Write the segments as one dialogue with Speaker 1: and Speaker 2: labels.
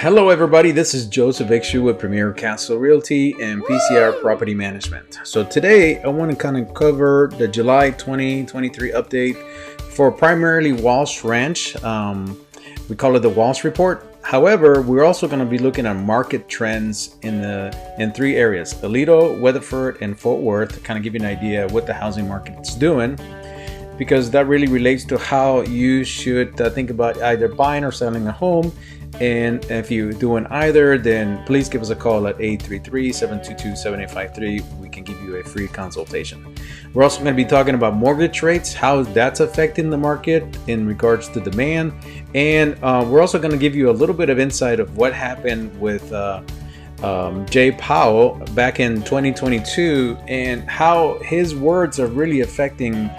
Speaker 1: Hello everybody, this is Joseph Ixchu with Premier Castle Realty and PCR Property Management. So today I want to kind of cover the July 2023 update for primarily Walsh Ranch. We call it the Walsh Report. However, we're also going to be looking at market trends in three areas: Aledo, Weatherford, and Fort Worth, to kind of give you an idea of what the housing market's doing, because that really relates to how you should think about either buying or selling a home. And if you're doing either, then please give us a call at 833-722-7853. We can give you a free consultation. We're also going to be talking about mortgage rates, how that's affecting the market in regards to demand. And we're also going to give you a little bit of insight of what happened with Jay Powell back in 2022 and how his words are really affecting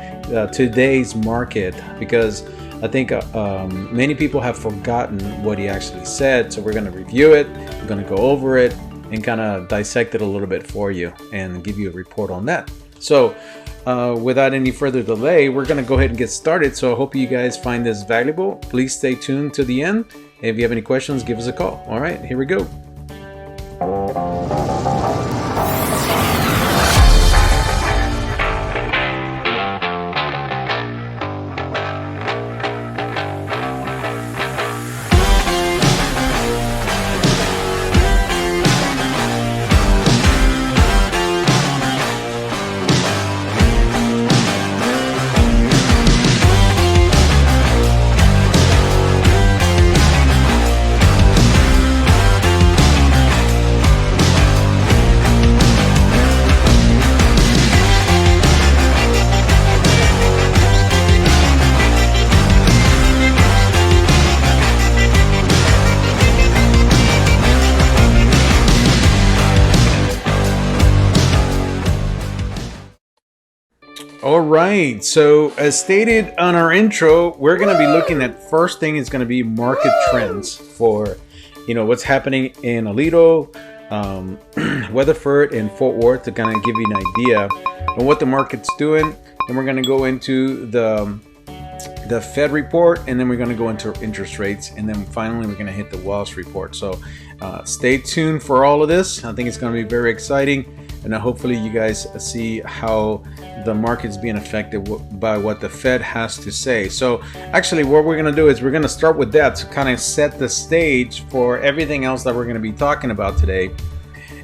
Speaker 1: today's market, because I think many people have forgotten what he actually said. So we're going to review it, we're going to go over it, and kind of dissect it a little bit for you and give you a report on that. So without any further delay, we're going to go ahead and get started. So I hope you guys find this valuable. Please stay tuned to the end. If you have any questions, give us a call. All right, here we go. All right, so as stated on our intro, we're going to be looking at, first thing is going to be market trends for, what's happening in Aledo, Weatherford, and Fort Worth, to kind of give you an idea of what the market's doing. And we're going to go into the Fed report, and then we're going to go into interest rates, and then finally we're going to hit the Walsh report. So stay tuned for all of this. I think it's going to be very exciting, and hopefully you guys see how the market's being affected by what the Fed has to say. So actually what we're going to do is we're going to start with that to kind of set the stage for everything else that we're going to be talking about today.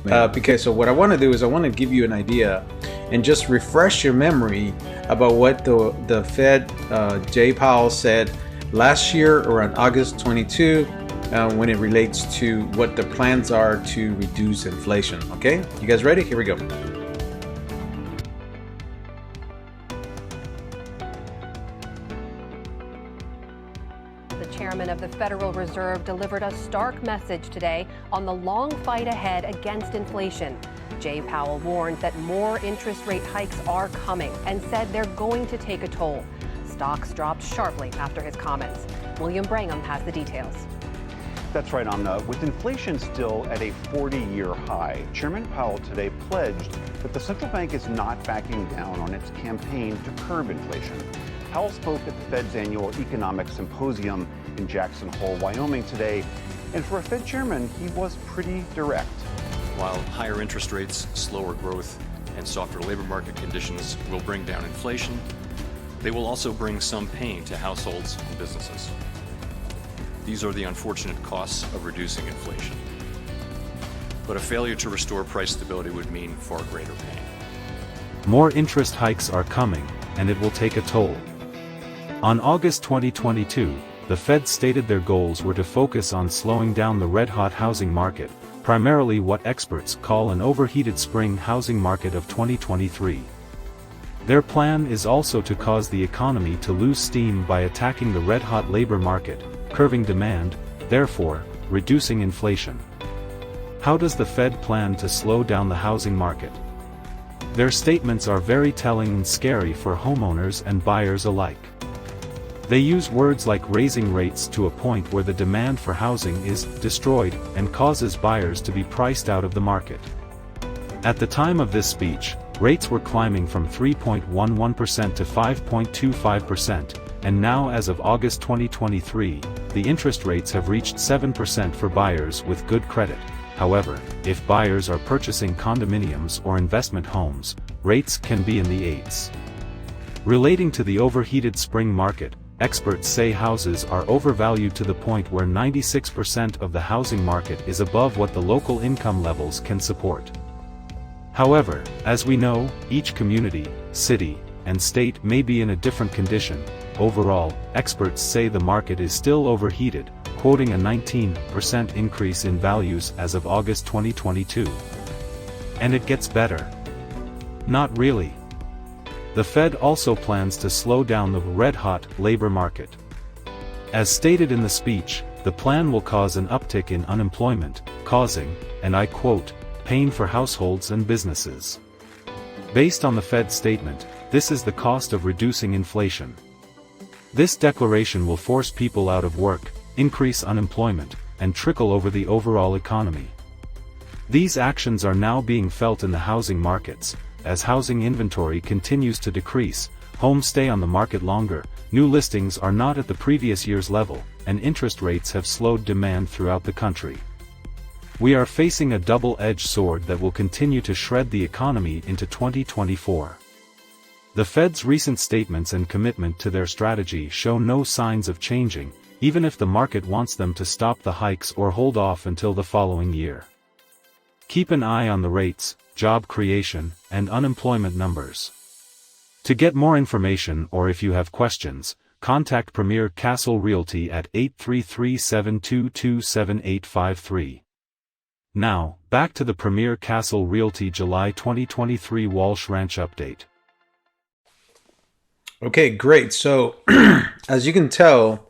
Speaker 1: Because so what I want to do is I want to give you an idea and just refresh your memory about what the Fed, Jay Powell, said last year around August 22 when it relates to what the plans are to reduce inflation. Okay, you guys ready? Here we go.
Speaker 2: Chairman of the Federal Reserve delivered a stark message today on the long fight ahead against inflation. Jay Powell warned that more interest rate hikes are coming and said they're going to take a toll. Stocks dropped sharply after his comments. William Brangham has the details.
Speaker 3: That's right, Amna. With inflation still at a 40-year high, Chairman Powell today pledged that the central bank is not backing down on its campaign to curb inflation. Powell spoke at the Fed's annual economic symposium in Jackson Hole, Wyoming today, and for a Fed chairman, he was pretty direct.
Speaker 4: While higher interest rates, slower growth, and softer labor market conditions will bring down inflation, they will also bring some pain to households and businesses. These are the unfortunate costs of reducing inflation. But a failure to restore price stability would mean far greater pain.
Speaker 5: More interest hikes are coming, and it will take a toll. On August 2022, the Fed stated their goals were to focus on slowing down the red-hot housing market, primarily what experts call an overheated spring housing market of 2023. Their plan is also to cause the economy to lose steam by attacking the red-hot labor market, curbing demand, therefore, reducing inflation. How does the Fed plan to slow down the housing market? Their statements are very telling and scary for homeowners and buyers alike. They use words like raising rates to a point where the demand for housing is destroyed and causes buyers to be priced out of the market. At the time of this speech, rates were climbing from 3.11% to 5.25%, and now as of August 2023, the interest rates have reached 7% for buyers with good credit. However, if buyers are purchasing condominiums or investment homes, rates can be in the 8s. Relating to the overheated spring market, experts say houses are overvalued to the point where 96% of the housing market is above what the local income levels can support. However, as we know, each community, city, and state may be in a different condition. Overall, experts say the market is still overheated, quoting a 19% increase in values as of August 2022. And it gets better. Not really. The Fed also plans to slow down the red-hot labor market. As stated in the speech, the plan will cause an uptick in unemployment, causing, and I quote, pain for households and businesses. Based on the Fed statement, this is the cost of reducing inflation. This declaration will force people out of work, increase unemployment, and trickle over the overall economy. These actions are now being felt in the housing markets. As housing inventory continues to decrease, homes stay on the market longer, new listings are not at the previous year's level, and interest rates have slowed demand throughout the country. We are facing a double-edged sword that will continue to shred the economy into 2024. The Fed's recent statements and commitment to their strategy show no signs of changing, even if the market wants them to stop the hikes or hold off until the following year. Keep an eye on the rates, job creation, and unemployment numbers. To get more information or if you have questions, contact Premier Castle Realty at 833-722-7853. Now, back to the Premier Castle Realty July 2023 Walsh Ranch update.
Speaker 1: Okay, great. So, as you can tell,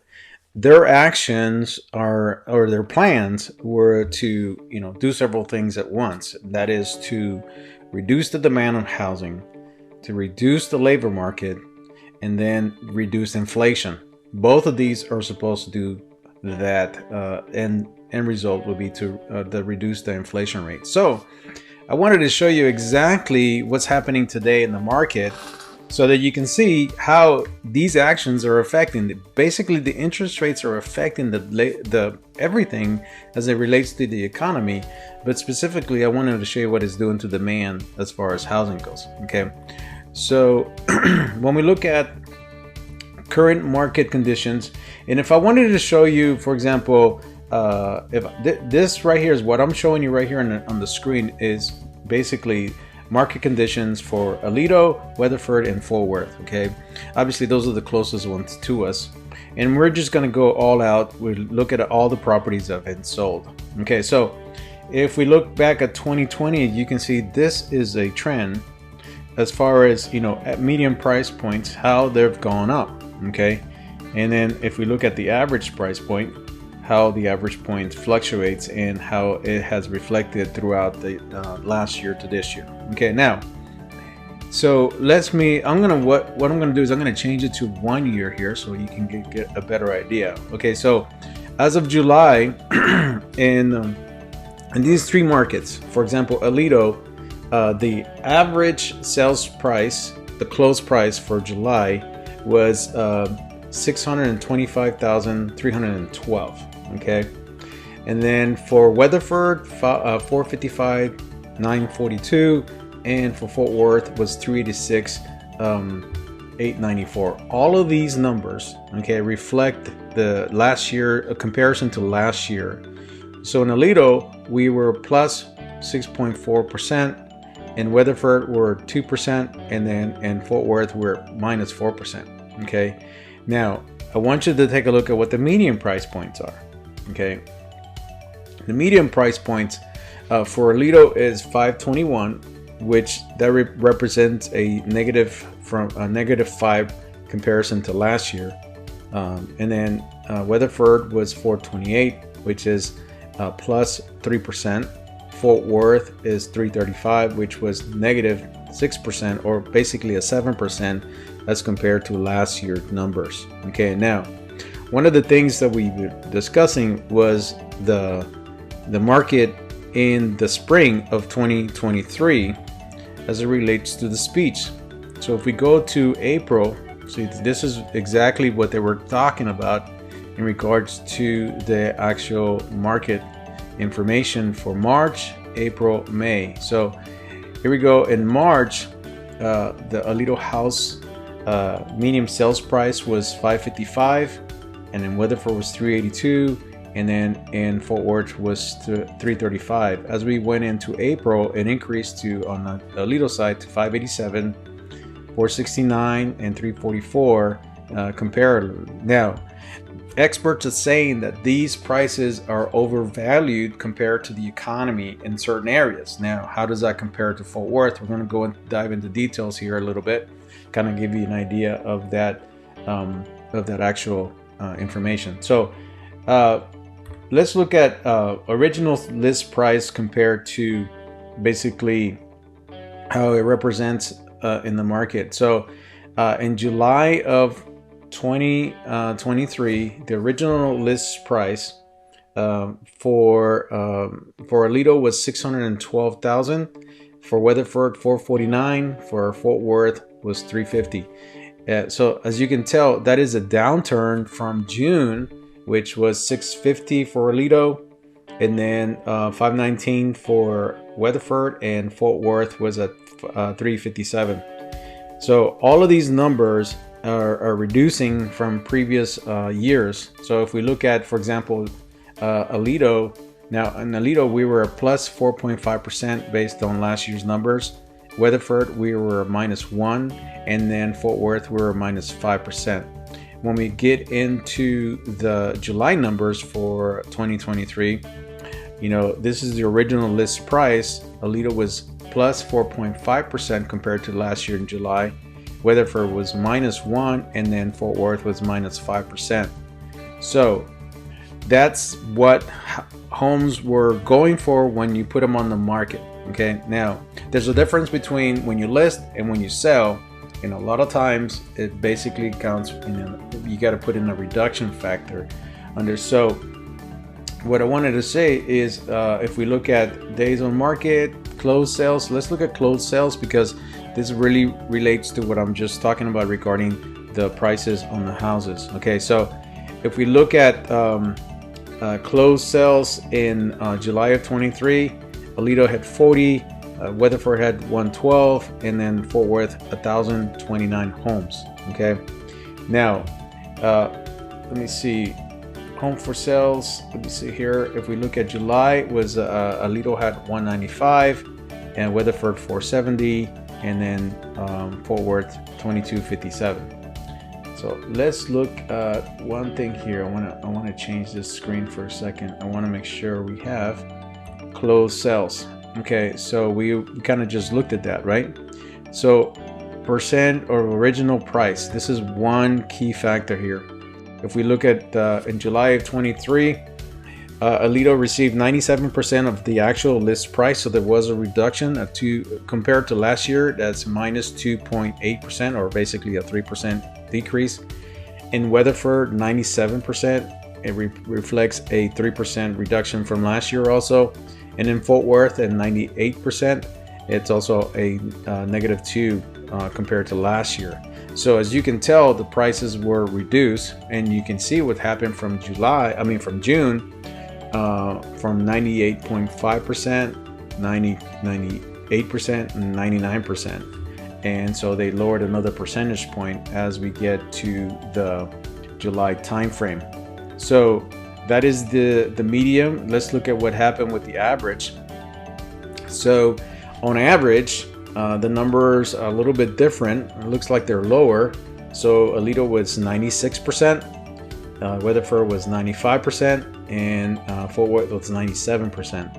Speaker 1: their actions or their plans were to, do several things at once. That is to reduce the demand on housing, to reduce the labor market, and then reduce inflation. Both of these are supposed to do that, and end result will be to reduce the inflation rate. So, I wanted to show you exactly what's happening today in the market, so that you can see how these actions are affecting. Basically, the interest rates are affecting the everything as it relates to the economy. But specifically, I wanted to show you what it's doing to demand as far as housing goes. Okay, so when we look at current market conditions, and if I wanted to show you, for example, this right here is what I'm showing you right here on the screen is basically market conditions for Aledo, Weatherford, and Fort Worth. Okay, obviously those are the closest ones to us, and we're just going to go all out. We look at all the properties that have been sold. Okay, so if we look back at 2020, you can see this is a trend as far as at median price points, how they've gone up. Okay, and then if we look at the average price point, how the average point fluctuates and how it has reflected throughout the last year to this year. Okay, now, so what I'm gonna do is I'm gonna change it to 1 year here so you can get a better idea. Okay, so as of July, in these three markets, for example, Aledo, the average sales price, the close price for July was $625,312. Okay, and then for Weatherford, $455,942, and for Fort Worth was $386,894. All of these numbers, okay, reflect the last year, a comparison to last year. So in Aledo, we were plus 6.4%, in Weatherford we're 2%, and then in Fort Worth we're minus 4%. Okay, now I want you to take a look at what the median price points are. Okay, the median price points for Aledo is $521, which that represents a negative 5 comparison to last year, and then Weatherford was $428, which is plus 3%. Fort Worth is $335, which was negative 6%, or basically a 7% as compared to last year's numbers. Okay, now one of the things that we were discussing was the market in the spring of 2023 as it relates to the speech. So if we go to April See, this is exactly what they were talking about in regards to the actual market information for March, April, May. So here we go. In March, the Alito house medium sales price was $555, and in Weatherford was $382, and then in Fort Worth was $335. As we went into April, it increased to, on the Alito side, to $587, $469, and $344 comparatively. Now, experts are saying that these prices are overvalued compared to the economy in certain areas. Now, how does that compare to Fort Worth? We're going to go and dive into details here a little bit, kind of give you an idea of that actual information. So let's look at original list price compared to basically how it represents in the market. So in July of 2023, the original list price for Alito was $612,000, for Weatherford $449,000, for Fort Worth was $350,000. So as you can tell, that is a downturn from June, which was $650,000 for Alito, and then $519,000 for Weatherford, and Fort Worth was at $357,000. So all of these numbers are reducing from previous years. So if we look at, for example, Alito, now in Alito we were a plus 4.5% based on last year's numbers. Weatherford we were a -1, and then Fort Worth we were a -5%. When we get into the July numbers for 2023, you know, this is the original list price. Alito was plus 4.5% compared to last year in July. Weatherford was -1, and then Fort Worth was -5%. So that's what homes were going for when you put them on the market. Okay, now there's a difference between when you list and when you sell, and a lot of times it basically counts, you know, you got to put in a reduction factor under. So what I wanted to say is if we look at days on market, closed sales, let's look at closed sales, because this really relates to what I'm just talking about regarding the prices on the houses. Okay, so if we look at closed sales in July of 23, Alito had 40, Weatherford had 112, and then Fort Worth 1,029 homes. Okay, now let me see, home for sales. Let me see here. If we look at July, was Alito had 195, and Weatherford 470, and then Fort Worth 2257. So let's look at one thing here. I want to change this screen for a second. I want to make sure we have closed sales. Okay, so we kind of just looked at that, right? So percent or original price, this is one key factor here. If we look at in July of 23, Alito received 97% of the actual list price, so there was a reduction of compared to last year. That's minus 2.8%, or basically a 3% decrease. In Weatherford, 97%. It reflects a 3% reduction from last year also. And in Fort Worth at 98%, it's also a -2 compared to last year. So as you can tell, the prices were reduced, and you can see what happened from June, from 98.5%, 98%, and 99%. And so they lowered another percentage point as we get to the July timeframe. So that is the medium. Let's look at what happened with the average. So on average, the numbers are a little bit different. It looks like they're lower. So Alito was 96%, Weatherford was 95%, and Fort Worth was 97%.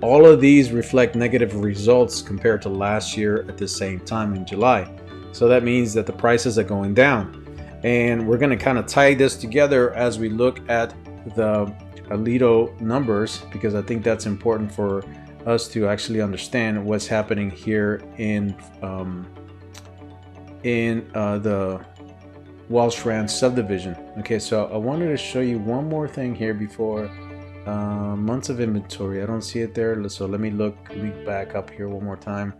Speaker 1: All of these reflect negative results compared to last year at the same time in July. So that means that the prices are going down. And we're going to kind of tie this together as we look at the Alito numbers, because I think that's important for us to actually understand what's happening here in the Walsh Ranch subdivision. Okay, so I wanted to show you one more thing here before months of inventory. I don't see it there, so let me back up here one more time,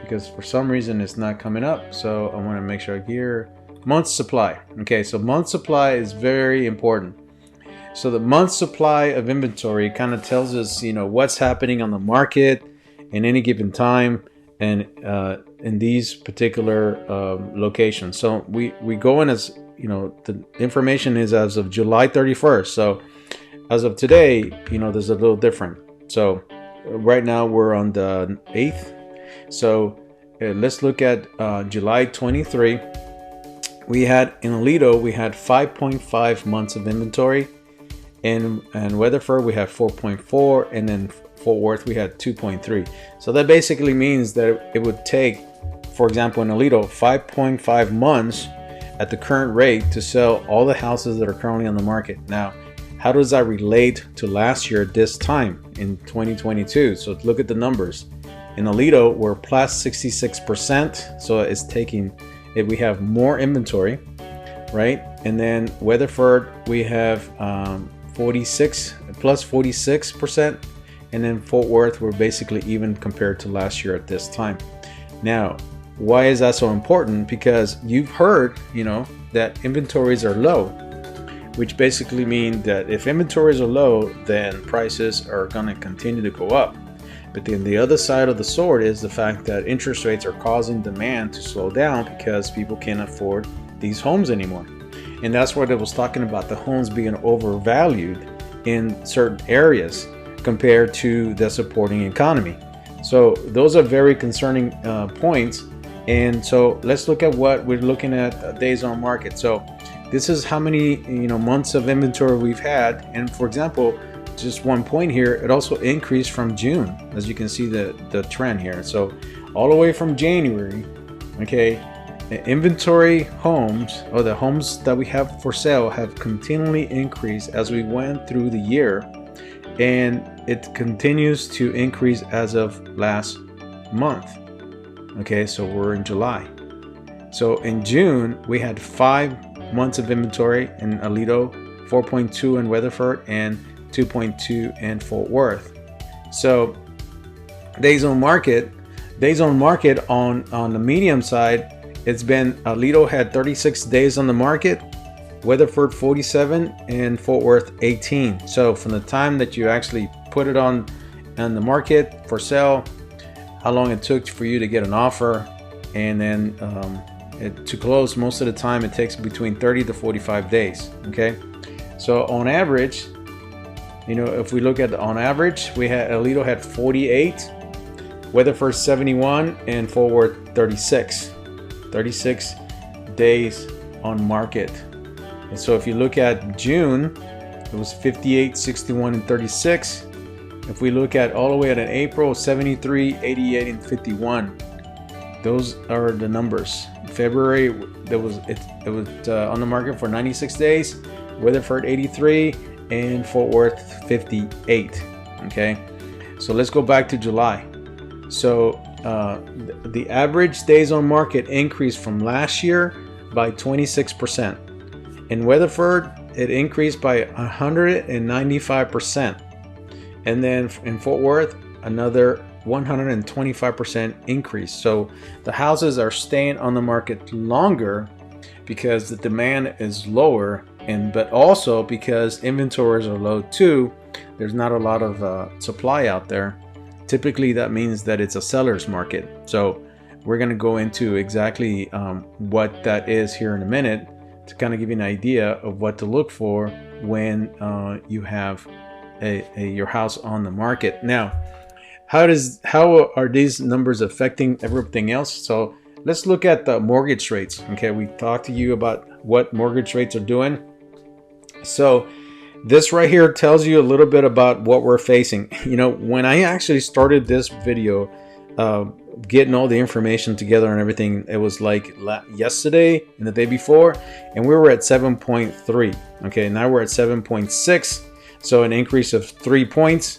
Speaker 1: because for some reason it's not coming up. So I want to make sure here month supply. Okay, so month supply is very important. So the month supply of inventory kind of tells us, what's happening on the market in any given time and in these particular locations. So we go in as, the information is as of July 31st. So as of today, there's a little different. So right now we're on the 8th. So let's look at July 23. We had in Alito, we had 5.5 months of inventory. In Weatherford, we had 4.4, and then Fort Worth, we had 2.3. So that basically means that it would take, for example, in Alito, 5.5 months at the current rate to sell all the houses that are currently on the market. Now, how does that relate to last year at this time in 2022? So look at the numbers. In Alito, we're plus 66%. So it's taking, if we have more inventory, right? And then Weatherford, we have plus 46%. And then Fort Worth, we're basically even compared to last year at this time. Now, why is that so important? Because you've heard, that inventories are low, which basically means that if inventories are low, then prices are going to continue to go up. But then the other side of the sword is the fact that interest rates are causing demand to slow down because people can't afford these homes anymore. And that's what it was talking about, the homes being overvalued in certain areas compared to the supporting economy. So those are very concerning points. And so let's look at what we're looking at, days on market. So this is how many months of inventory we've had. And for example, just one point here, it also increased from June, as you can see the trend here. So all the way from January, okay, the inventory homes, or the homes that we have for sale, have continually increased as we went through the year, and it continues to increase as of last month. Okay, so we're in July. So in June, we had 5 months of inventory in Alito, 4.2 in Weatherford, and 2.2 in Fort Worth. So days on market on the medium side, it's been, Alito had 36 days on the market, Weatherford 47, and Fort Worth 18. So from the time that you actually put it on the market for sale, how long it took for you to get an offer, and then to close, most of the time it takes between 30 to 45 days. Okay, so on average, if we look at on average, Alito had 48, Weatherford 71, and Fort Worth 36 days on market. And so if you look at June, it was 58, 61, and 36. If we look at all the way at an April, 73, 88, and 51. Those are the numbers. February, it was on the market for 96 days, Weatherford 83, and Fort Worth 58. Okay, so let's go back to July. So the average days on market increased from last year by 26%. In Weatherford, it increased by 195%. And then in Fort Worth, another 125% increase. So the houses are staying on the market longer because the demand is lower, but also because inventories are low too. There's not a lot of supply out there. Typically that means that it's a seller's market. So we're going to go into exactly what that is here in a minute to kind of give you an idea of what to look for when you have your house on the market. Now, how are these numbers affecting everything else? So let's look at the mortgage rates. Okay, we talked to you about what mortgage rates are doing. So this right here tells you a little bit about what we're facing. When I actually started this video, getting all the information together and everything, it was like yesterday and the day before, and we were at 7.3. Okay, now we're at 7.6. So an increase of 3 points.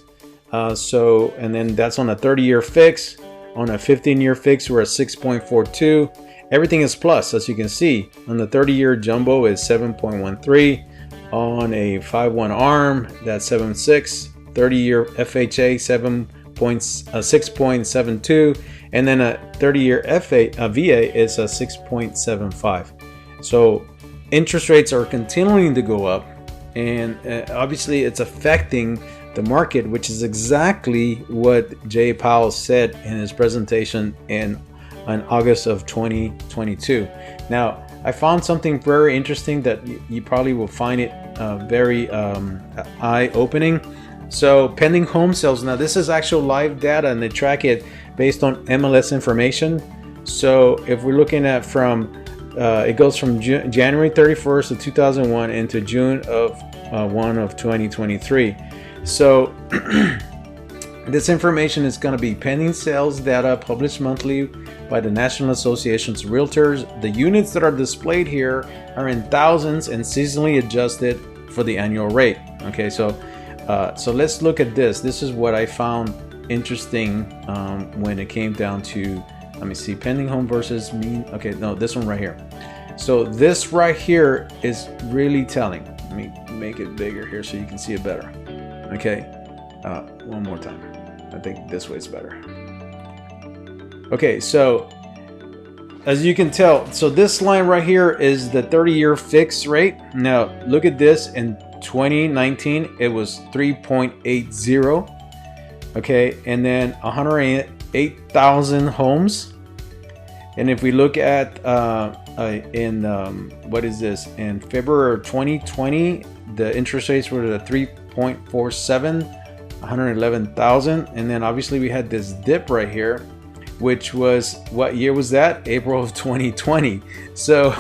Speaker 1: And then that's on a 30-year fix. On a 15-year fix, we're at 6.42. Everything is plus, as you can see. On the 30-year jumbo is 7.13. On a 5/1 ARM, that's 7.6. 30-year FHA 6.72, and then a 30-year VA is a 6.75. So interest rates are continuing to go up, and obviously it's affecting the market, which is exactly what Jay Powell said in his presentation in August of 2022. Now, I found something very interesting that you probably will find it very eye-opening. So pending home sales, now this is actual live data, and they track it based on MLS information. So if we're looking at it goes from January 31st of 2001 into June of 1 of 2023. So this information is going to be pending sales data published monthly by the National Association of Realtors. The units that are displayed here are in thousands and seasonally adjusted for the annual rate. Okay, so let's look at this. This is what I found interesting when it came down to, let me see, pending home versus mean. Okay, no, this one right here. So this right here is really telling. Let me make it bigger here so you can see it better. Okay, one more time. I think this way is better. Okay, so as you can tell, so this line right here is the 30-year fixed rate. Now look at this. In 2019 it was 3.80. okay, and then 108,000 homes. And if we look at what is this, in February of 2020, the interest rates were at 3.47, 111,000. And then obviously we had this dip right here, which was, what year was that? April of 2020. So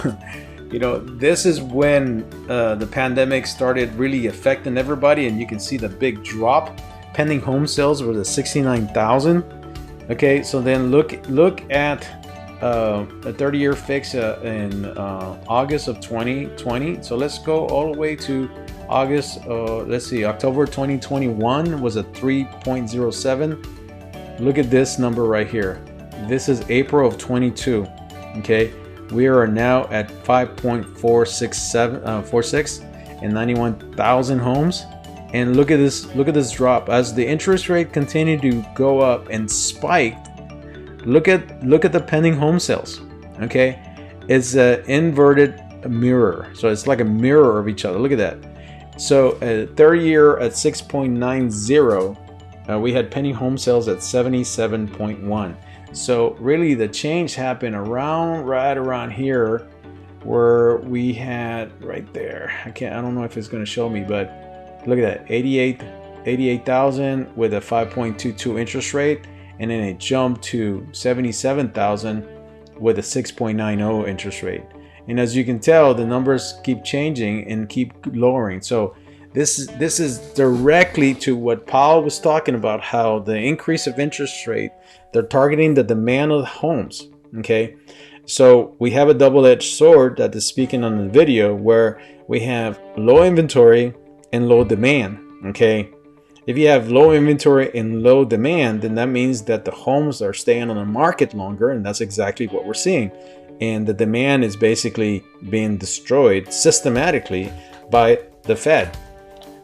Speaker 1: you know, this is when the pandemic started really affecting everybody, and you can see the big drop. Pending home sales were the 69,000. Okay, so then look at a 30-year fix in August of 2020. So let's go all the way to August. Let's see, October 2021 was a 3.07. Look at this number right here. This is April of 22. Okay, we are now at 5.46 and 91,000 homes. And look at this drop as the interest rate continued to go up and spiked. Look at the pending home sales. Okay, it's an inverted mirror, so it's like a mirror of each other. Look at that. So 30-year at 6.90, we had pending home sales at 77.1. So really the change happened right around here, where we had right there. I don't know if it's going to show me, but look at that, 88,000 with a 5.22 interest rate, and then it jumped to 77,000 with a 6.90 interest rate. And as you can tell, the numbers keep changing and keep lowering. So this is directly to what Powell was talking about, how the increase of interest rate, they're targeting the demand of the homes. Okay, so we have a double-edged sword that is speaking on the video, where we have low inventory and low demand. Okay, if you have low inventory and low demand, then that means that the homes are staying on the market longer, and that's exactly what we're seeing. And the demand is basically being destroyed systematically by the Fed.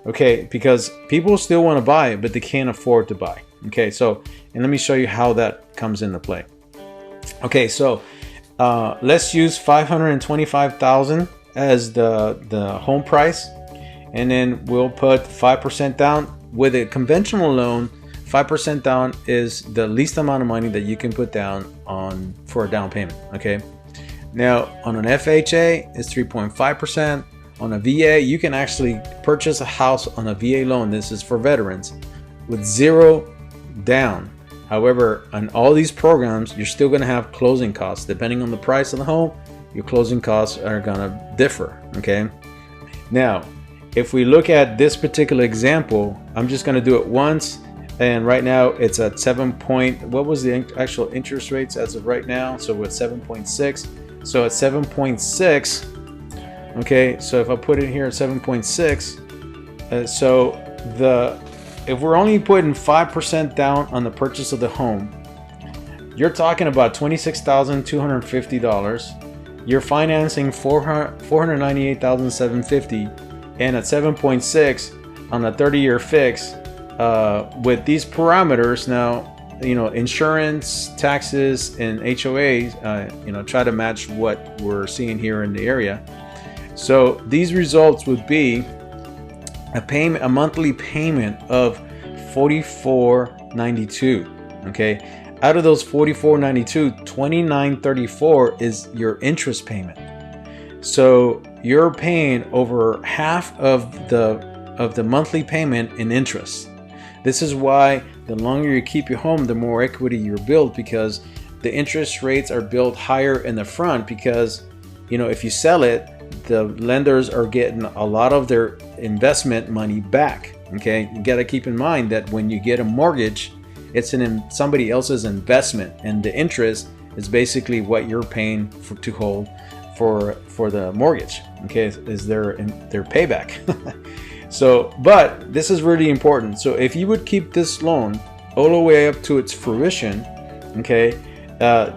Speaker 1: Okay, because people still want to buy, but they can't afford to buy. Okay, so, and let me show you how that comes into play. Okay, so let's use 525,000 as the home price, and then we'll put 5% down. With a conventional loan, 5% down is the least amount of money that you can put down for a down payment. Okay, now on an FHA it's 3.5%. On a VA, you can actually purchase a house on a VA loan. This is for veterans with 0 down. However, on all these programs, you're still going to have closing costs. Depending on the price of the home, your closing costs are going to differ. Okay, now if we look at this particular example, I'm just going to do it once, and right now it's at 7 point, what was the actual interest rates as of right now? So we're at 7.6. So at 7.6, okay, so if I put it here at 7.6, if we're only putting 5% down on the purchase of the home, you're talking about $26,250. You're financing $498,750, and at 7.6 on a 30-year fix, with these parameters now, insurance, taxes, and HOAs, try to match what we're seeing here in the area. So these results would be a monthly payment of $44.92. Okay, out of those $44.92, $29.34 is your interest payment. So you're paying over half of the monthly payment in interest. This is why the longer you keep your home, the more equity you're built, because the interest rates are built higher in the front, because if you sell it, the lenders are getting a lot of their investment money back. Okay, you got to keep in mind that when you get a mortgage, it's somebody else's investment, and the interest is basically what you're paying to hold for the mortgage. Okay, is their payback. So, but this is really important. So if you would keep this loan all the way up to its fruition, okay,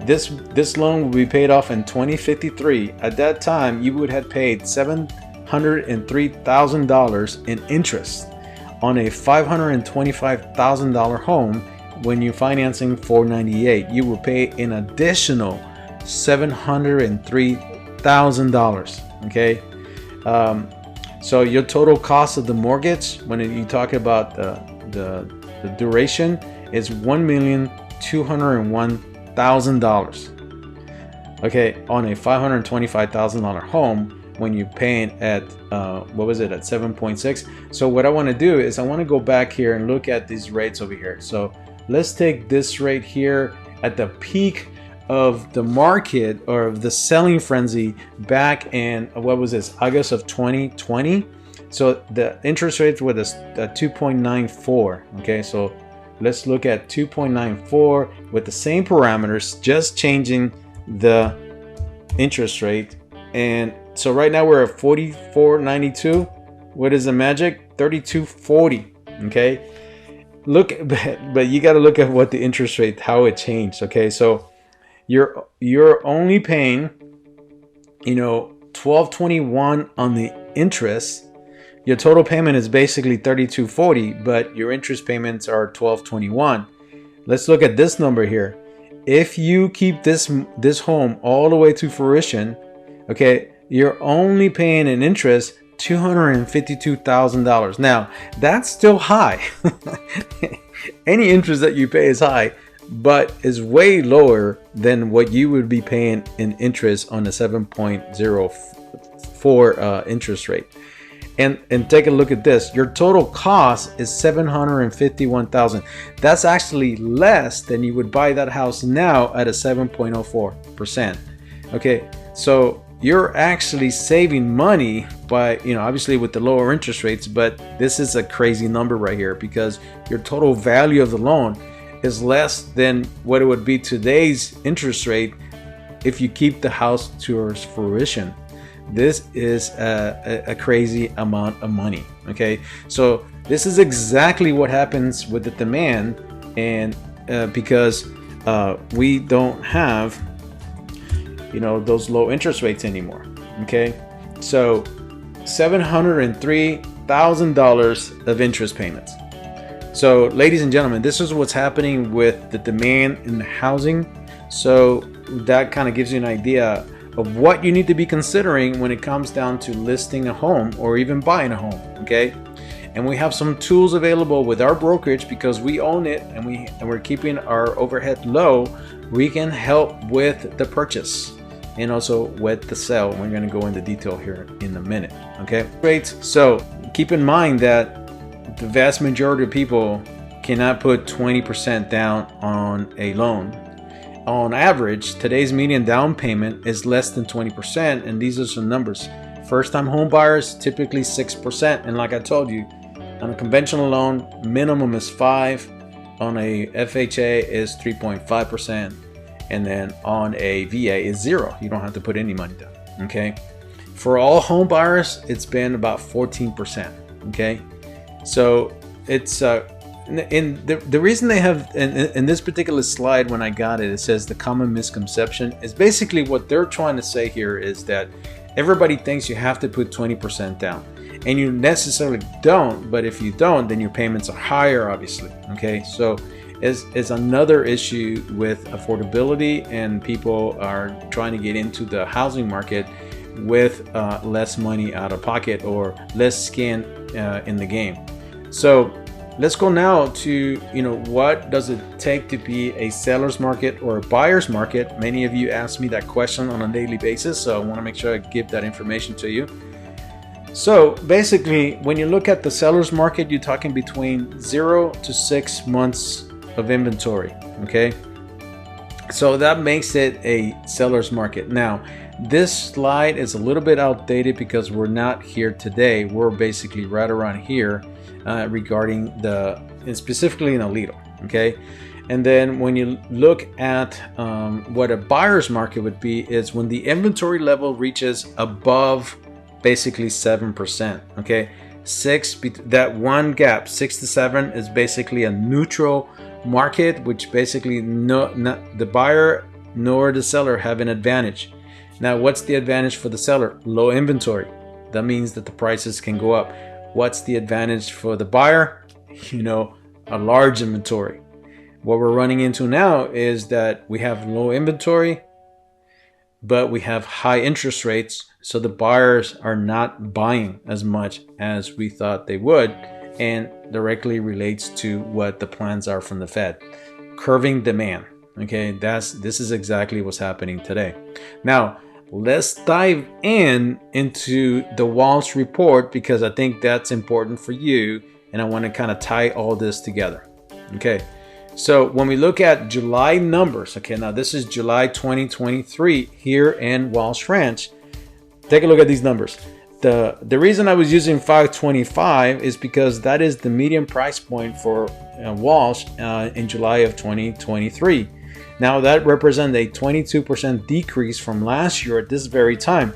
Speaker 1: this loan will be paid off in 2053. At that time, you would have paid $703,000 in interest on a $525,000 home. When you're financing $498,000, you will pay an additional $703,000. Okay. So your total cost of the mortgage, when you talk about the duration, is $1,201,000. Okay, on a $525,000 home, when you're paying at at 7.6. So what I want to do is I want to go back here and look at these rates over here. So let's take this rate here at the peak of the market, or of the selling frenzy back in August of 2020. So the interest rate was a 2.94. Okay, so let's look at 2.94 with the same parameters, just changing the interest rate. And so right now we're at 44.92. What is the magic? 32.40. Okay, but you got to look at what the interest rate, how it changed. Okay, so you're only paying $12.21 on the interest. Your total payment is basically $32.40, but your interest payments are $12.21. Let's look at this number here. If you keep this home all the way to fruition, okay, you're only paying in interest $252,000. Now that's still high. Any interest that you pay is high, but is way lower than what you would be paying in interest on a 7.04 interest rate. And take a look at this. Your total cost is $751,000. That's actually less than you would buy that house now at a 7.04%. Okay, so you're actually saving money by, obviously with the lower interest rates, but this is a crazy number right here, because your total value of the loan is less than what it would be today's interest rate if you keep the house to its fruition. This is a crazy amount of money. Okay, so this is exactly what happens with the demand, and because we don't have those low interest rates anymore. Okay, so $703,000 of interest payments. So ladies and gentlemen, this is what's happening with the demand in the housing. So that kind of gives you an idea of what you need to be considering when it comes down to listing a home or even buying a home. Okay, and we have some tools available with our brokerage, because we own it and we're keeping our overhead low. We can help with the purchase and also with the sale. We're going to go into detail here in a minute. Okay, great. So keep in mind that the vast majority of people cannot put 20% down on a loan. On average, today's median down payment is less than 20%, and these are some numbers. First-time home buyers, typically 6%, and like I told you, on a conventional loan, minimum is 5%. On a FHA is 3.5%, and then on a VA is 0. You don't have to put any money down. Okay, for all home buyers, it's been about 14%. Okay, so it's in the reason they have in this particular slide, when I got it, it says the common misconception is basically what they're trying to say here is that everybody thinks you have to put 20% down, and you necessarily don't. But if you don't, then your payments are higher, obviously. Okay, so is another issue with affordability, and people are trying to get into the housing market with less money out of pocket or less skin in the game. So let's go now to, what does it take to be a seller's market or a buyer's market? Many of you ask me that question on a daily basis, so I want to make sure I give that information to you. So basically, when you look at the seller's market, you're talking between 0 to 6 months of inventory, okay? So that makes it a seller's market. Now, this slide is a little bit outdated because we're not here today. We're basically right around here regarding specifically in Alito, okay? And then when you look at what a buyer's market would be is when the inventory level reaches above basically 7%, okay? That one gap, 6 to 7, is basically a neutral market, which basically not the buyer nor the seller have an advantage. Now, what's the advantage for the seller? Low inventory. That means that the prices can go up. What's the advantage for the buyer? A large inventory. What we're running into now is that we have low inventory, but we have high interest rates, so the buyers are not buying as much as we thought they would, and directly relates to what the plans are from the Fed. Curving demand. Okay, this is exactly what's happening today. Now, let's dive into the Walsh Report, because I think that's important for you, and I want to kind of tie all this together. Okay, so when we look at July numbers, okay, now this is July 2023 here in Walsh Ranch. Take a look at these numbers. The reason I was using 525 is because that is the median price point for Walsh in July of 2023. Now that represents a 22% decrease from last year at this very time.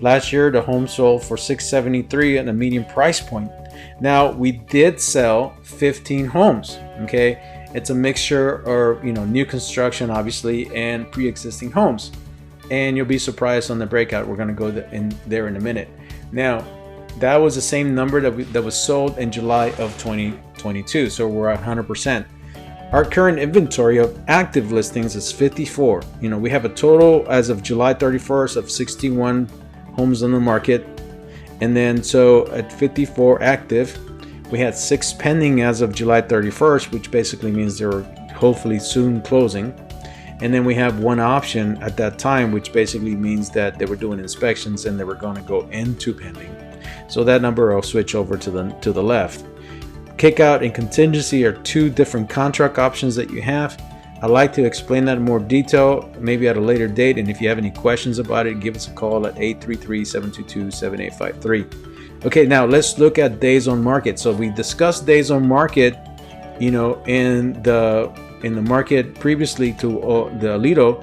Speaker 1: Last year, the home sold for $673 at a median price point. Now we did sell 15 homes. Okay, it's a mixture of new construction, obviously, and pre-existing homes. And you'll be surprised on the breakout. We're going to go there in a minute. Now, that was the same number that was sold in July of 2022. So we're at 100%. Our current inventory of active listings is 54. We have a total as of July 31st of 61 homes on the market. And then so at 54 active, we had 6 pending as of July 31st, which basically means they're hopefully soon closing. And then we have 1 option at that time, which basically means that they were doing inspections and they were going to go into pending. So that number will switch over to the left. Kickout and contingency are 2 different contract options that you have. I'd like to explain that in more detail, maybe at a later date. And if you have any questions about it, give us a call at 833-722-7853. Okay, now let's look at days on market. So we discussed days on market, in the market previously to the Alito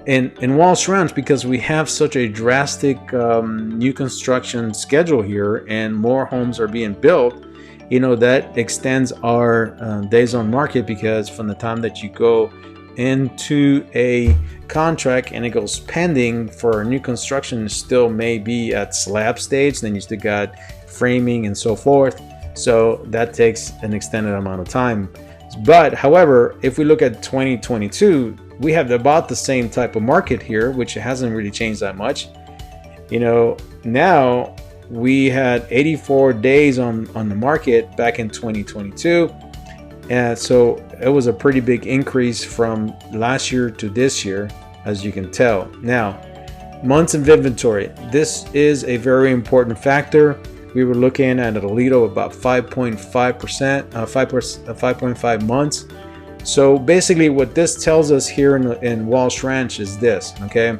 Speaker 1: in Walsh Ranch, because we have such a drastic new construction schedule here and more homes are being built. That extends our days on market, because from the time that you go into a contract and it goes pending for new construction, it still may be at slab stage, then you still got framing and so forth. So that takes an extended amount of time. But however, if we look at 2022, we have about the same type of market here, which hasn't really changed that much. Now we had 84 days on the market back in 2022. And so it was a pretty big increase from last year to this year, as you can tell. Now, months of inventory. This is a very important factor. We were looking at Alito about 5.5 months. So basically what this tells us here in Walsh Ranch is this, okay?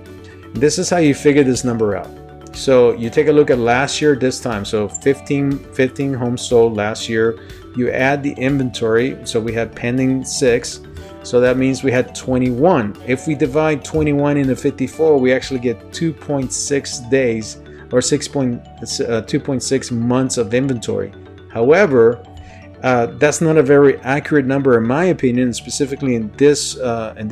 Speaker 1: This is how you figure this number out. So you take a look at last year this time. So 15 homes sold last year. You add the inventory. So we had pending 6. So that means we had 21. If we divide 21 into 54, we actually get 2.6 days or 2.6 months of inventory. However, that's not a very accurate number in my opinion, specifically in this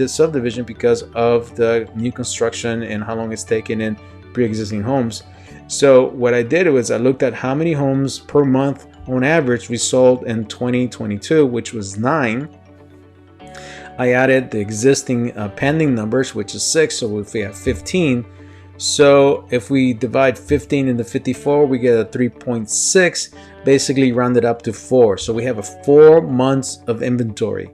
Speaker 1: subdivision, because of the new construction and how long it's taken in pre-existing homes. So what I did was I looked at how many homes per month on average we sold in 2022, which was 9. I added the existing pending numbers, which is 6, so if we have 15, so if we divide 15 into 54, we get a 3.6, basically rounded up to 4. So we have a 4 months of inventory.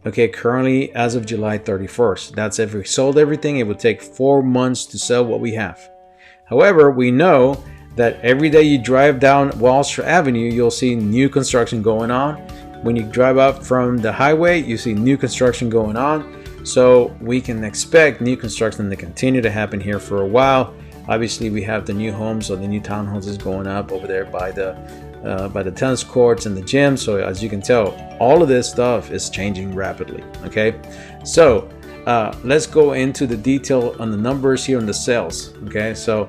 Speaker 1: Okay, currently as of July 31st. That's if we sold everything, it would take 4 months to sell what we have. However, we know that every day you drive down Walsh Avenue, you'll see new construction going on. When you drive up from the highway, you see new construction going on. So we can expect new construction to continue to happen here for a while. Obviously, we have the new homes or the new townhouses going up over there by the tennis courts and the gym. So as you can tell, all of this stuff is changing rapidly. Okay, so let's go into the detail on the numbers here on the sales. Okay, so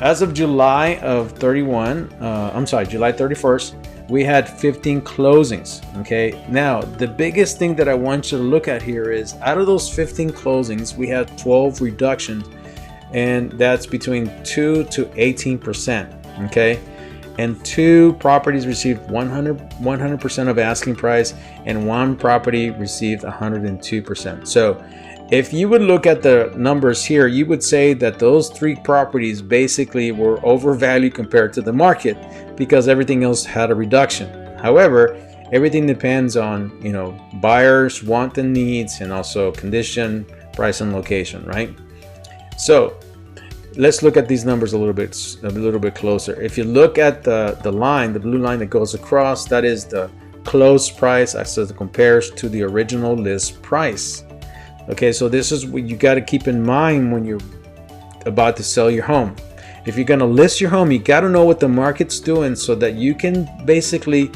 Speaker 1: as of July 31st, we had 15 closings. Okay, now the biggest thing that I want you to look at here is out of those 15 closings, we had 12 reductions, and that's between 2 to 18%. Okay, and 2 properties received 100% of asking price, and 1 property received 102%. So if you would look at the numbers here, you would say that those 3 properties basically were overvalued compared to the market because everything else had a reduction. However, everything depends on, buyers' want and needs, and also condition, price, and location, right? So let's look at these numbers a little bit closer. If you look at the line, the blue line that goes across, that is the closed price as it compares to the original list price. Okay, so this is what you got to keep in mind when you're about to sell your home. If you're going to list your home, you got to know what the market's doing so that you can basically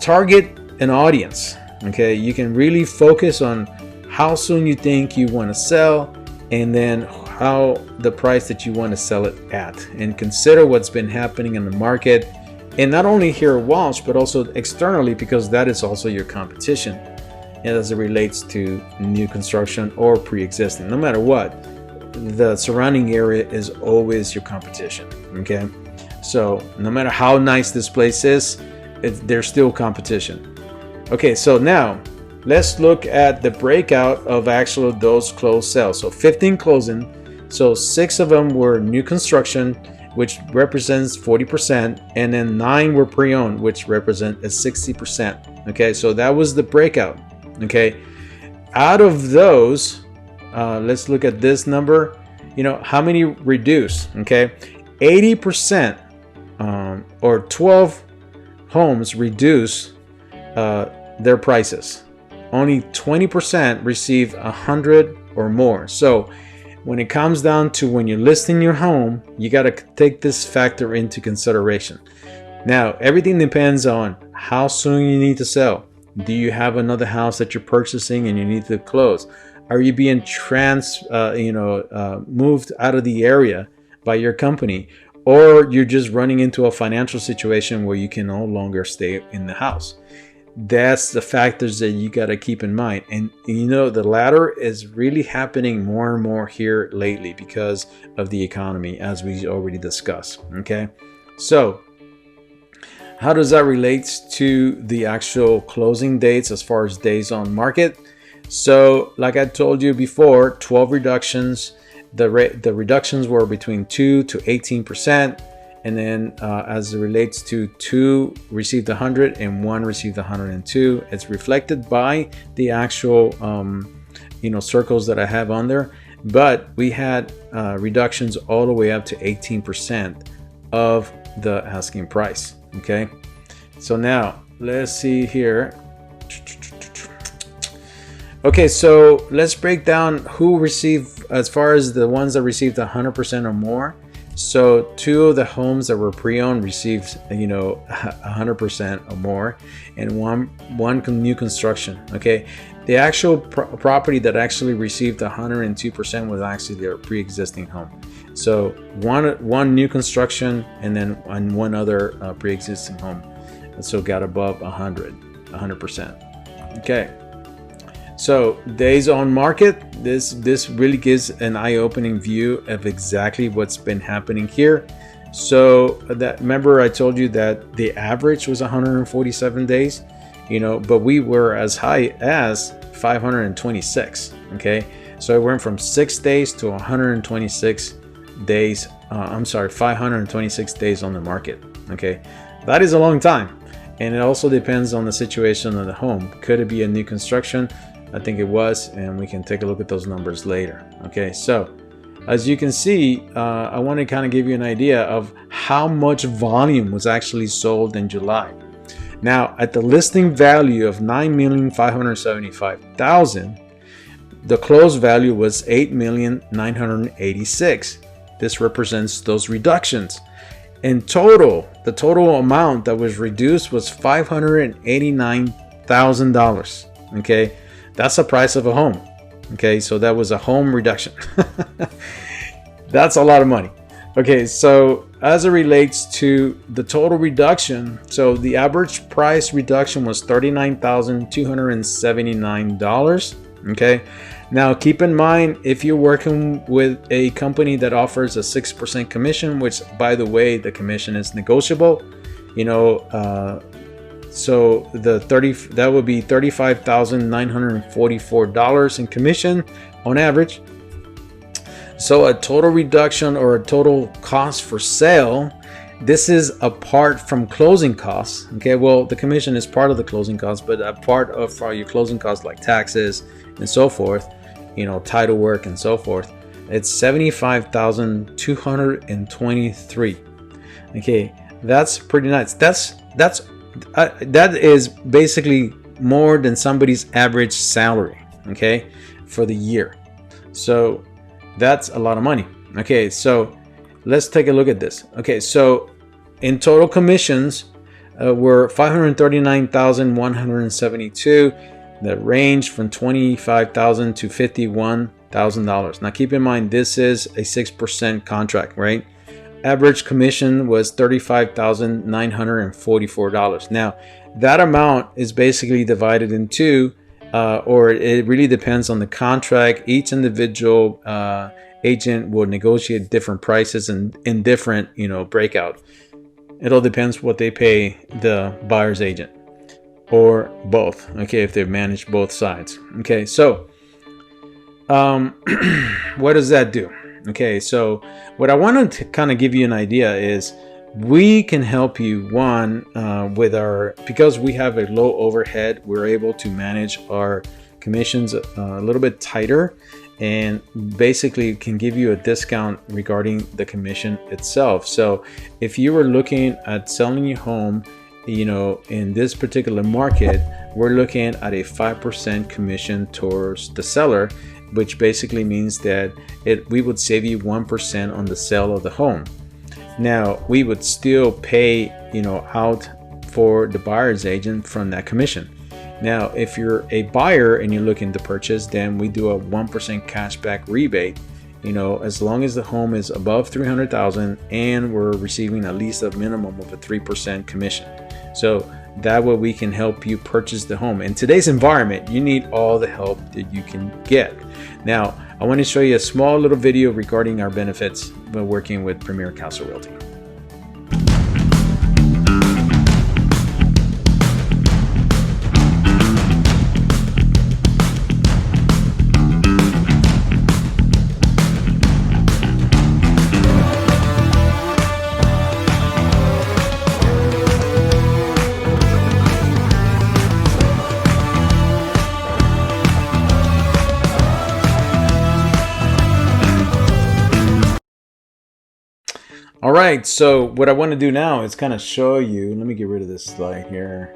Speaker 1: target an audience. Okay, you can really focus on how soon you think you want to sell, and then how the price that you want to sell it at, and consider what's been happening in the market, and not only here at Walsh but also externally, because that is also your competition as it relates to new construction or pre-existing. No matter what, the surrounding area is always your competition. Okay, so no matter how nice this place is, there's still competition. Okay, so now let's look at the breakout of actual those closed sales. So 15 closing, so 6 of them were new construction, which represents 40%, and then 9 were pre-owned, which represent a 60%. Okay, so that was the breakout. Okay, out of those, let's look at this number. How many reduced? Okay, 80%, or 12 homes reduce their prices. Only 20% receive 100 or more. So when it comes down to when you're listing your home, you got to take this factor into consideration. Now, everything depends on how soon you need to sell. Do you have another house that you're purchasing and you need to close? Are you being moved out of the area by your company, or you're just running into a financial situation where you can no longer stay in the house? That's the factors that you got to keep in mind. And the latter is really happening more and more here lately because of the economy, as we already discussed. Okay, so how does that relate to the actual closing dates as far as days on market? So like I told you before, 12 reductions. The reductions were between 2 to 18%. And then as it relates to 2 received 100 and 1 received 102, it's reflected by the actual circles that I have on there. But we had reductions all the way up to 18% of the asking price. Okay, so now let's see here. Okay, so let's break down who received, as far as the ones that received 100% or more. So 2 of the homes that were pre-owned received 100% or more, and one new construction. Okay, the actual property that actually received 102% was actually their pre-existing home. So one new construction, and then one other pre-existing home, and so got above 100%. Okay, so days on market, this really gives an eye-opening view of exactly what's been happening here. So remember I told you that the average was 147 days. but we were as high as 526. Okay, so it went from 6 days to 126 days. 526 days on the market. Okay, that is a long time, and it also depends on the situation of the home. Could it be a new construction? I think it was, and we can take a look at those numbers later. Okay, so as you can see, I want to kind of give you an idea of how much volume was actually sold in July. Now, at the listing value of $9,575,000, the closed value was $8,986,000. This represents those reductions. In total, the total amount that was reduced was $589,000. Okay, that's the price of a home. Okay, so that was a home reduction. That's a lot of money. Okay, so as it relates to the total reduction, so the average price reduction was $39,279. Okay, now keep in mind, if you're working with a company that offers a 6% commission, which by the way, the commission is negotiable, so that would be $35,944 in commission on average. So a total reduction or a total cost for sale, this is apart from closing costs. Okay, well, the commission is part of the closing costs, but a part of your closing costs like taxes and so forth, title work and so forth, it's $75,223. Okay, that's pretty nice. That is basically more than somebody's average salary, okay, for the year. So that's a lot of money. Okay, so let's take a look at this. Okay, so in total commissions were $539,172. That range from $25,000 to $51,000. Now keep in mind, this is a 6% contract, right? Average commission was $35,944. Now that amount is basically divided in two, or it really depends on the contract. Each individual agent will negotiate different prices and in different, breakout. It all depends what they pay the buyer's agent, or both. Okay, if they've managed both sides. Okay, so what does that do? Okay, so what I wanted to kind of give you an idea is we can help you, because we have a low overhead, we're able to manage our commissions a little bit tighter, and basically can give you a discount regarding the commission itself. So if you were looking at selling your home, in this particular market, we're looking at a 5% commission towards the seller, which basically means that we would save you 1% on the sale of the home. Now, we would still pay, out for the buyer's agent from that commission. Now, if you're a buyer and you're looking to purchase, then we do a 1% cashback rebate, as long as the home is above $300,000 and we're receiving at least a minimum of a 3% commission. So that way we can help you purchase the home. In today's environment, you need all the help that you can get. Now, I want to show you a small little video regarding our benefits by working with Premier Castle Realty. All right, so what I want to do now is kind of show you, let me get rid of this slide here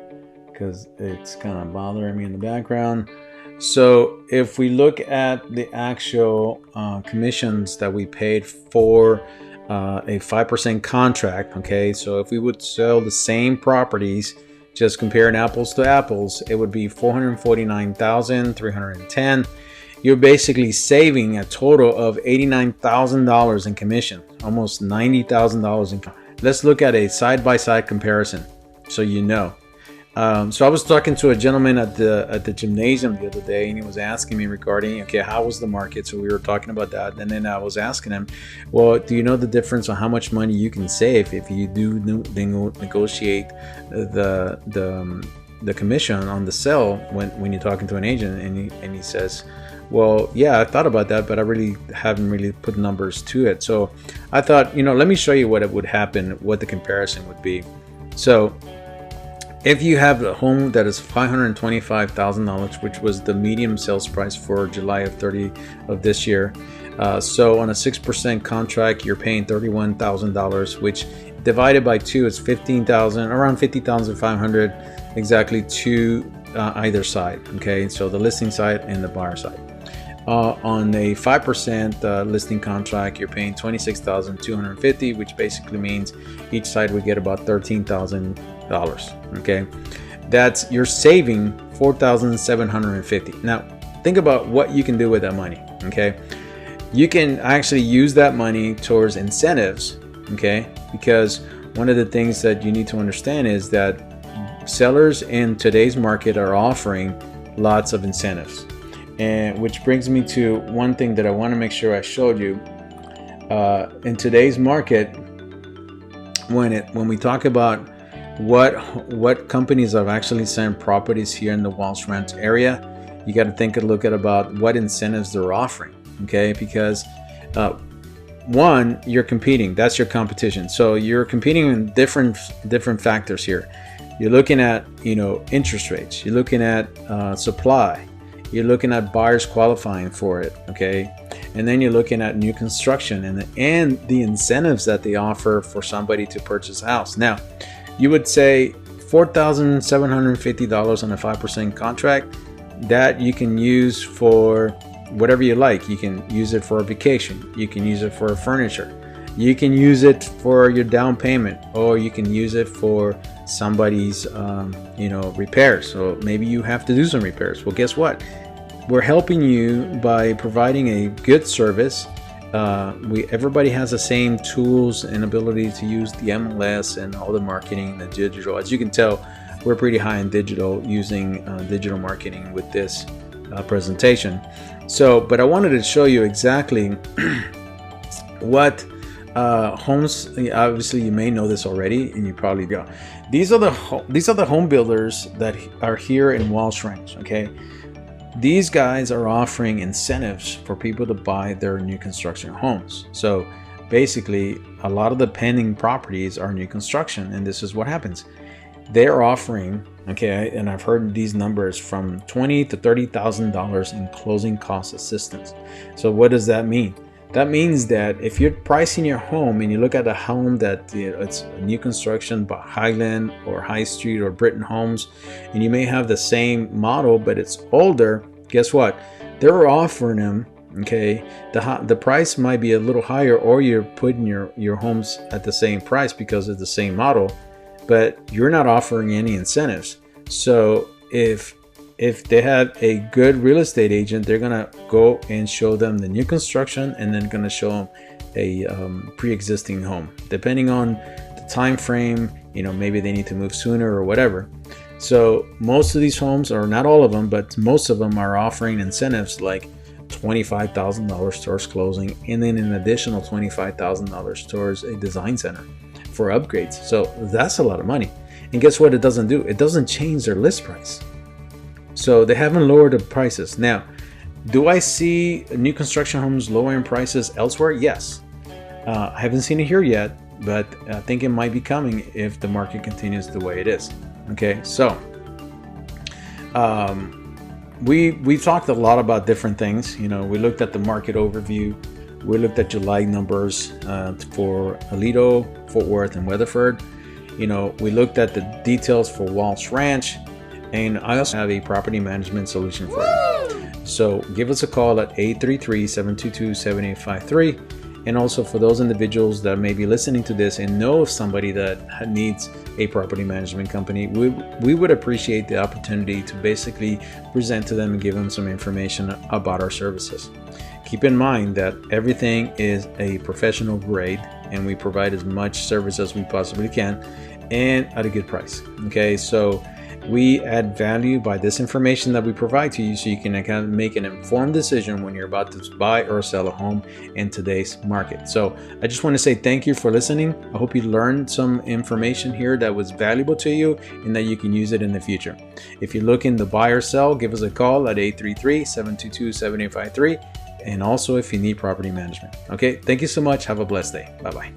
Speaker 1: because it's kind of bothering me in the background. So if we look at the actual commissions that we paid for a 5% contract, okay, so if we would sell the same properties, just comparing apples to apples, it would be $449,310. You're basically saving a total of $89,000 in commission, almost $90,000 in. Let's look at a side-by-side comparison, so you know. So I was talking to a gentleman at the gymnasium the other day, and he was asking me regarding, okay, how was the market? So we were talking about that, and then I was asking him, well, do you know the difference on how much money you can save if you do negotiate the commission on the sale when you're talking to an agent, and he says, well, yeah, I thought about that, but I really haven't really put numbers to it. So I thought, let me show you what it would happen, what the comparison would be. So if you have a home that is $525,000, which was the median sales price for July of 30 of this year, so on a 6% contract, you're paying $31,000, which divided by 2 is $15,000, around $50,500 exactly to either side. Okay, so the listing side and the buyer side. On a 5% listing contract, you're paying $26,250, which basically means each side would get about $13,000. Okay, you're saving $4,750. Now, think about what you can do with that money. Okay, you can actually use that money towards incentives. Okay, because one of the things that you need to understand is that sellers in today's market are offering lots of incentives. And which brings me to one thing that I want to make sure I showed you. In today's market, when we talk about what companies are actually selling properties here in the Walsh Ranch area, you got to look at about what incentives they're offering. Okay, because one, you're competing. That's your competition. So you're competing in different factors here. You're looking at interest rates. You're looking at supply. You're looking at buyers qualifying for it, okay? And then you're looking at new construction and the incentives that they offer for somebody to purchase a house. Now, you would say $4,750 on a 5% contract that you can use for whatever you like. You can use it for a vacation. You can use it for furniture. You can use it for your down payment, or you can use it for somebody's repairs. So maybe you have to do some repairs. Well, guess what? We're helping you by providing a good service. Everybody has the same tools and ability to use the MLS and all the marketing, the digital. As you can tell, we're pretty high in digital, using digital marketing with this presentation. So, but I wanted to show you exactly what homes. Obviously, you may know this already, and you probably go. These are the home builders that are here in Walsh Ranch. Okay, these guys are offering incentives for people to buy their new construction homes. So basically, a lot of the pending properties are new construction, and this is what happens. They're offering, okay, and I've heard these numbers from $20,000 to $30,000 in closing cost assistance. So what does that mean? That means that if you're pricing your home and you look at a home that it's a new construction by Highland or High Street or Britain Homes, and you may have the same model but it's older, guess what? They're offering them, okay, the price might be a little higher, or you're putting your homes at the same price because it's the same model, but you're not offering any incentives. So if they have a good real estate agent, they're gonna go and show them the new construction, and then gonna show them a pre-existing home, depending on the time frame. Maybe they need to move sooner or whatever. So most of these homes, or not all of them, but most of them, are offering incentives like $25,000 towards closing, and then an additional $25,000 towards a design center for upgrades. So that's a lot of money. And guess what it doesn't do? It doesn't change their list price. So they haven't lowered the prices. Now, do I see new construction homes lowering prices elsewhere? Yes. I haven't seen it here yet, but I think it might be coming if the market continues the way it is. Okay, so we've talked a lot about different things. We looked at the market overview. We looked at July numbers for Aledo, Fort Worth, and Weatherford. We looked at the details for Walsh Ranch. And I also have a property management solution for you. So give us a call at 833-722-7853. And also, for those individuals that may be listening to this and know of somebody that needs a property management company, we would appreciate the opportunity to basically present to them and give them some information about our services. Keep in mind that everything is a professional grade, and we provide as much service as we possibly can, and at a good price. Okay, so we add value by this information that we provide to you so you can kind of make an informed decision when you're about to buy or sell a home in today's market. So I just want to say thank you for listening. I hope you learned some information here that was valuable to you and that you can use it in the future. If you're looking to buy or sell, give us a call at 833-722-7853. And also if you need property management. Okay, thank you so much. Have a blessed day. Bye-bye.